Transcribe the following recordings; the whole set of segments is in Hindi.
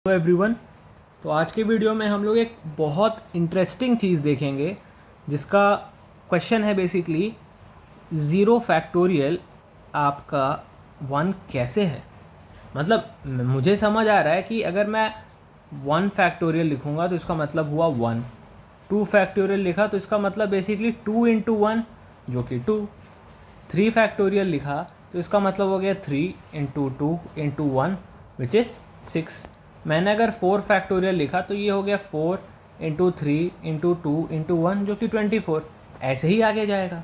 Hello everyone. तो आज के वीडियो में हम लोग एक बहुत इंटरेस्टिंग चीज़ देखेंगे जिसका क्वेश्चन है बेसिकली ज़ीरो फैक्टोरियल आपका वन कैसे है। मतलब मुझे समझ आ रहा है कि अगर मैं वन फैक्टोरियल लिखूँगा तो इसका मतलब हुआ वन, टू फैक्टोरियल लिखा तो इसका मतलब बेसिकली टू इंटू वन जो कि टू, थ्री फैक्टोरियल लिखा तो इसका मतलब हो गया three into two into one which is six. मैंने अगर फोर फैक्टोरियल लिखा तो ये हो गया four into three into two into one जो कि 24। ऐसे ही आगे जाएगा।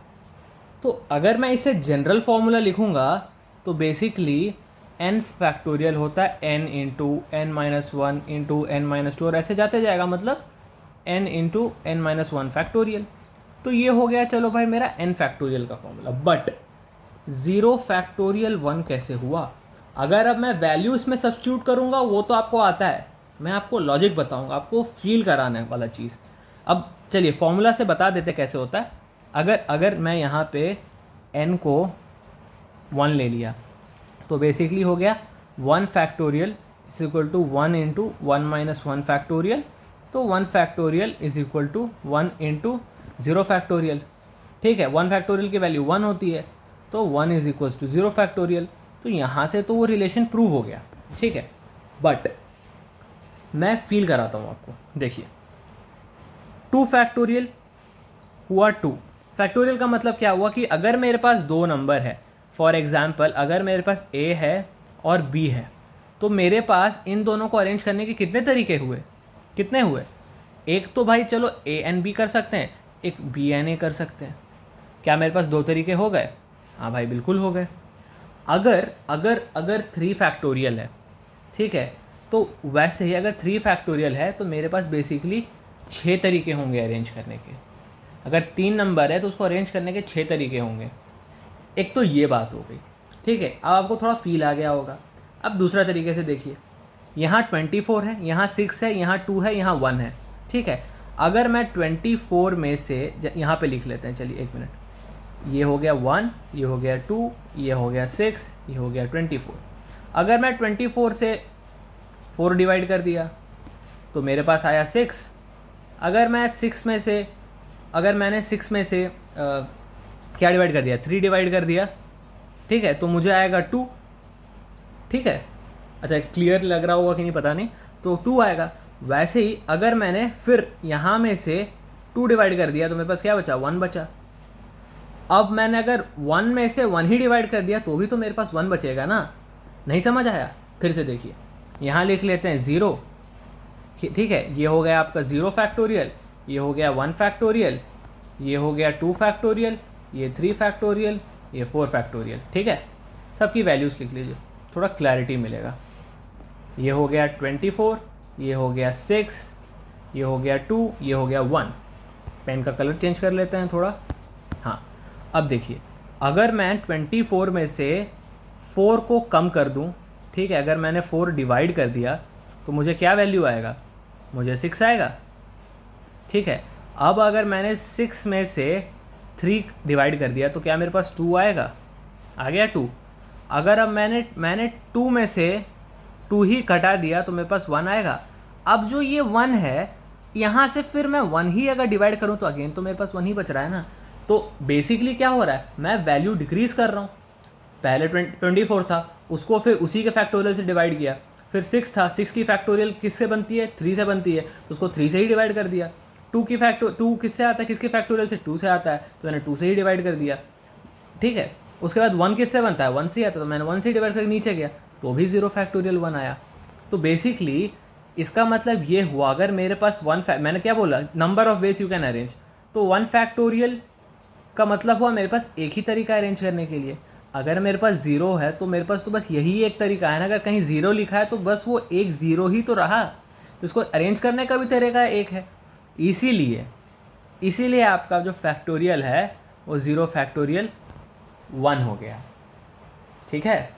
तो अगर मैं इसे जनरल फॉर्मूला लिखूँगा तो बेसिकली n फैक्टोरियल होता है n into n minus one into n minus two और ऐसे जाते जाएगा, मतलब n into n minus one factorial. तो ये हो गया चलो भाई मेरा n फैक्टोरियल का formula. But zero factorial one कैसे हुआ? अगर अब मैं वैल्यू इसमें सब्स्टिट्यूट करूँगा वो तो आपको आता है, मैं आपको लॉजिक बताऊँगा, आपको फील कराने वाला चीज़। अब चलिए फॉर्मूला से बता देते कैसे होता है। अगर मैं यहाँ पे n को वन ले लिया तो बेसिकली हो गया one factorial is equal to one into one minus one factorial. तो one factorial is equal to one into zero factorial. ठीक है, वन फैक्टोरियल की वैल्यू वन होती है तो one is equals to zero factorial. तो यहाँ से तो वो रिलेशन प्रूव हो गया। ठीक है, बट मैं फील कराता हूँ आपको। देखिए टू फैक्टोरियल हुआ टू फैक्टोरियल का मतलब क्या हुआ कि अगर मेरे पास दो नंबर है, फॉर एग्जाम्पल अगर मेरे पास a है और b है, तो मेरे पास इन दोनों को अरेंज करने के कितने तरीके हुए, कितने हुए? एक तो भाई चलो a एन b कर सकते हैं, एक b एन a कर सकते हैं। क्या मेरे पास दो तरीके हो गए? हाँ भाई बिल्कुल हो गए। अगर अगर अगर थ्री फैक्टोरियल है, ठीक है, तो वैसे ही अगर थ्री फैक्टोरियल है तो मेरे पास बेसिकली छः तरीके होंगे अरेंज करने के। अगर तीन नंबर है तो उसको अरेंज करने के छः तरीके होंगे। एक तो ये बात हो गई। ठीक है, अब आपको थोड़ा फील आ गया होगा। अब दूसरा तरीके से देखिए, यहाँ 24 है, यहाँ 6 है, यहाँ 2 है, यहाँ 1 है। ठीक है, अगर मैं 24 में से यहाँ पे लिख लेते हैं, चलिए एक मिनट, ये हो गया 1, ये हो गया 2, ये हो गया 6, ये हो गया 24। अगर मैं 24 से 4 डिवाइड कर दिया तो मेरे पास आया 6। अगर मैं 6 में से अगर मैंने 6 में से क्या डिवाइड कर दिया, 3 डिवाइड कर दिया, ठीक है, तो मुझे आएगा 2। ठीक है, अच्छा क्लियर लग रहा होगा कि नहीं पता नहीं, तो 2 आएगा। वैसे ही अगर मैंने फिर यहाँ में से 2 डिवाइड कर दिया तो मेरे पास क्या बचा, 1 बचा। अब मैंने अगर 1 में से 1 ही डिवाइड कर दिया तो भी तो मेरे पास 1 बचेगा ना। नहीं समझ आया? फिर से देखिए, यहाँ लिख लेते हैं 0। ठीक है, ये हो गया आपका 0 फैक्टोरियल, ये हो गया 1 फैक्टोरियल, ये हो गया 2 फैक्टोरियल, ये 3 फैक्टोरियल, ये 4 फैक्टोरियल। ठीक है, सबकी वैल्यूज़ लिख लीजिए, थोड़ा क्लैरिटी मिलेगा। ये हो गया 24, ये हो गया 6, ये हो गया 2, ये हो गया 1। पेन का कलर चेंज कर लेते हैं थोड़ा। हाँ, अब देखिए, अगर मैं 24 में से 4 को कम कर दूं, ठीक है, अगर मैंने 4 डिवाइड कर दिया तो मुझे क्या वैल्यू आएगा, मुझे 6 आएगा। ठीक है, अब अगर मैंने 6 में से 3 डिवाइड कर दिया तो क्या मेरे पास 2 आएगा, आ गया 2। अगर अब मैंने 2 में से 2 ही घटा दिया तो मेरे पास 1 आएगा। अब जो ये 1 है, यहाँ से फिर मैं 1 ही अगर डिवाइड करूँ तो अगेन तो मेरे पास 1 ही बच रहा है ना। तो बेसिकली क्या हो रहा है, मैं वैल्यू डिक्रीज कर रहा हूँ। पहले 24 था, उसको फिर उसी के फैक्टोरियल से डिवाइड किया। फिर 6 था, 6 की फैक्टोरियल किससे बनती है, 3 से बनती है, तो उसको 3 से ही डिवाइड कर दिया। 2 किससे आता है, किसके फैक्टोरियल से, 2 से आता है, तो मैंने 2 से ही डिवाइड कर दिया। ठीक है, उसके बाद 1 किससे बनता है, 1 से आता है, तो मैंने 1 से ही डिवाइड करके नीचे गया तो भी 0 फैक्टोरियल 1 आया। तो बेसिकली इसका मतलब ये हुआ, अगर मेरे पास मैंने क्या बोला, number of ways you can arrange, तो 1 फैक्टोरियल का मतलब हुआ मेरे पास एक ही तरीका अरेंज करने के लिए। अगर मेरे पास 0 है तो मेरे पास तो बस यही एक तरीका है ना। अगर कहीं 0 लिखा है तो बस वो एक 0 ही तो रहा, तो इसको अरेंज करने का भी तरीका एक है। इसीलिए आपका जो फैक्टोरियल है वो 0 फैक्टोरियल 1 हो गया। ठीक है।